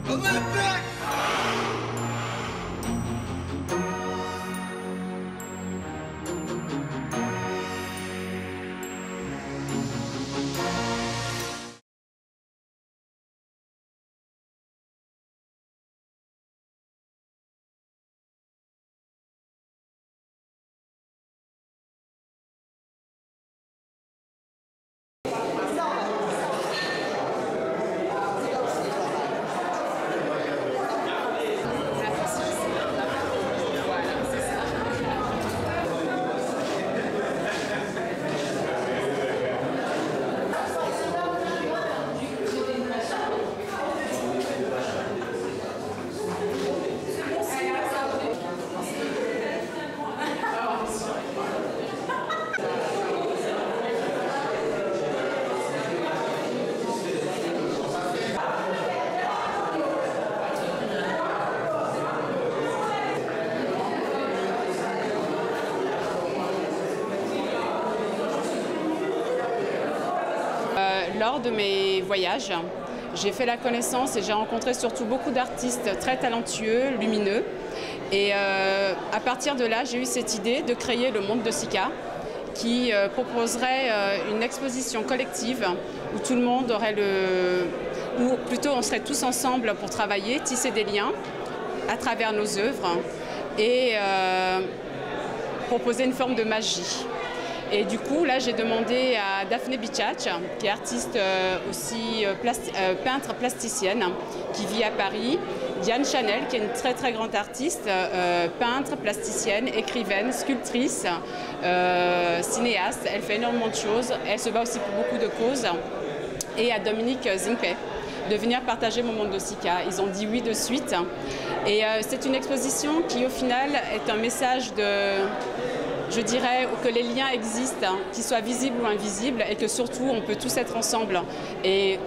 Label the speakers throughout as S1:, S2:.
S1: Olympic!
S2: Lors de mes voyages, j'ai fait la connaissance et j'ai rencontré surtout beaucoup d'artistes très talentueux, lumineux. Et à partir de là, j'ai eu cette idée de créer le Monde de Sika, qui proposerait une exposition collective où tout le monde aurait ou plutôt on serait tous ensemble pour travailler, tisser des liens à travers nos œuvres et proposer une forme de magie. Et du coup, là, j'ai demandé à Daphné Bichach, qui est artiste aussi peintre plasticienne, qui vit à Paris, Diane Chanel, qui est une très très grande artiste, peintre, plasticienne, écrivaine, sculptrice, cinéaste. Elle fait énormément de choses. Elle se bat aussi pour beaucoup de causes. Et à Dominique Zimpe, de venir partager mon Monde de Sika. Ils ont dit oui de suite. Et c'est une exposition qui, au final, est un message je dirais que les liens existent, qu'ils soient visibles ou invisibles, et que surtout on peut tous être ensemble. Et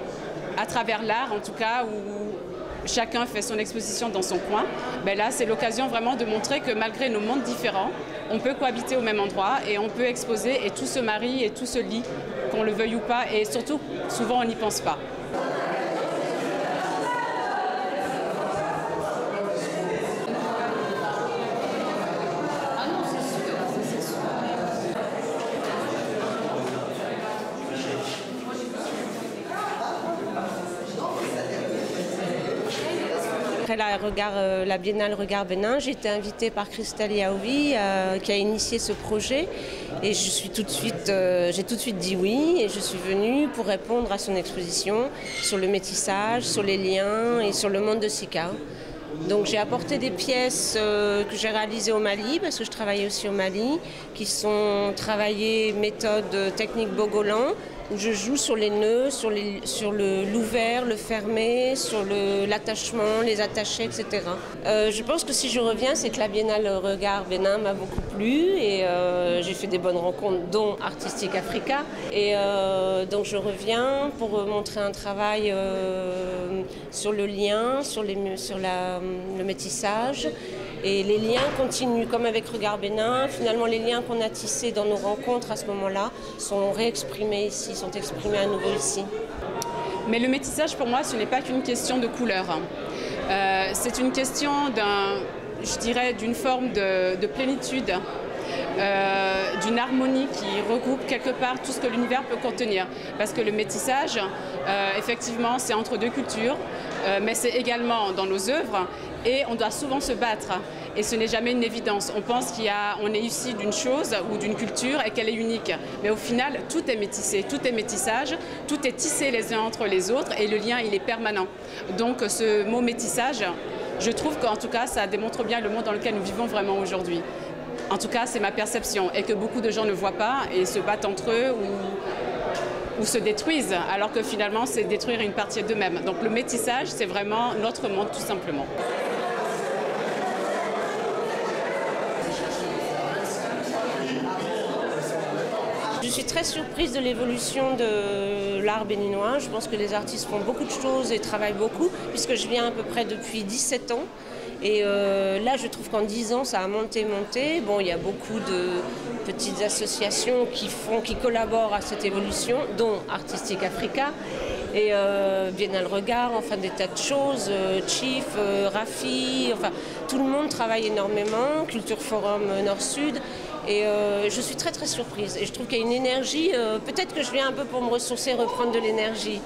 S2: à travers l'art, en tout cas, où chacun fait son exposition dans son coin, ben là c'est l'occasion vraiment de montrer que malgré nos mondes différents, on peut cohabiter au même endroit et on peut exposer et tout se marie et tout se lie, qu'on le veuille ou pas, et surtout souvent on n'y pense pas.
S3: Après la Biennale Regard Bénin, j'ai été invitée par Christelle Yaoui qui a initié ce projet et j'ai tout de suite dit oui et je suis venue pour répondre à son exposition sur le métissage, sur les liens et sur le monde de Sika. Donc j'ai apporté des pièces que j'ai réalisées au Mali, parce que je travaillais aussi au Mali, qui sont travaillées méthode technique Bogolan, où je joue sur les nœuds, sur l'ouvert, le fermé, sur l'attachement, les attachés, etc. Je pense que si je reviens, c'est que la Biennale Regard Bénin m'a beaucoup plu et j'ai fait des bonnes rencontres, dont Artistic Africa. Et donc je reviens pour montrer un travail sur le lien, sur le métissage. Et les liens continuent, comme avec Regard Bénin. Finalement, les liens qu'on a tissés dans nos rencontres à ce moment-là sont réexprimés ici, sont exprimés à nouveau ici.
S2: Mais le métissage, pour moi, ce n'est pas qu'une question de couleur. C'est une question je dirais, d'une forme de plénitude, d'une harmonie qui regroupe quelque part tout ce que l'univers peut contenir. Parce que le métissage, effectivement, c'est entre deux cultures, mais c'est également dans nos œuvres et on doit souvent se battre. Et ce n'est jamais une évidence. On pense qu'on est issu d'une chose ou d'une culture et qu'elle est unique. Mais au final, tout est métissé, tout est métissage, tout est tissé les uns entre les autres et le lien, il est permanent. Donc ce mot métissage, je trouve qu'en tout cas, ça démontre bien le monde dans lequel nous vivons vraiment aujourd'hui. En tout cas, c'est ma perception et que beaucoup de gens ne voient pas et se battent entre eux ou se détruisent, alors que finalement, c'est détruire une partie d'eux-mêmes. Donc le métissage, c'est vraiment notre monde, tout simplement.
S3: Je suis très surprise de l'évolution de l'art béninois. Je pense que les artistes font beaucoup de choses et travaillent beaucoup, puisque je viens à peu près depuis 17 ans. Et là, je trouve qu'en 10 ans, ça a monté. Bon, il y a beaucoup de petites associations qui collaborent à cette évolution, dont Artistic Africa. Et Biennale Regard, enfin des tas de choses, Chief, Rafi, enfin tout le monde travaille énormément, Culture Forum Nord-Sud. Et je suis très très surprise. Et je trouve qu'il y a une énergie, peut-être que je viens un peu pour me ressourcer, reprendre de l'énergie.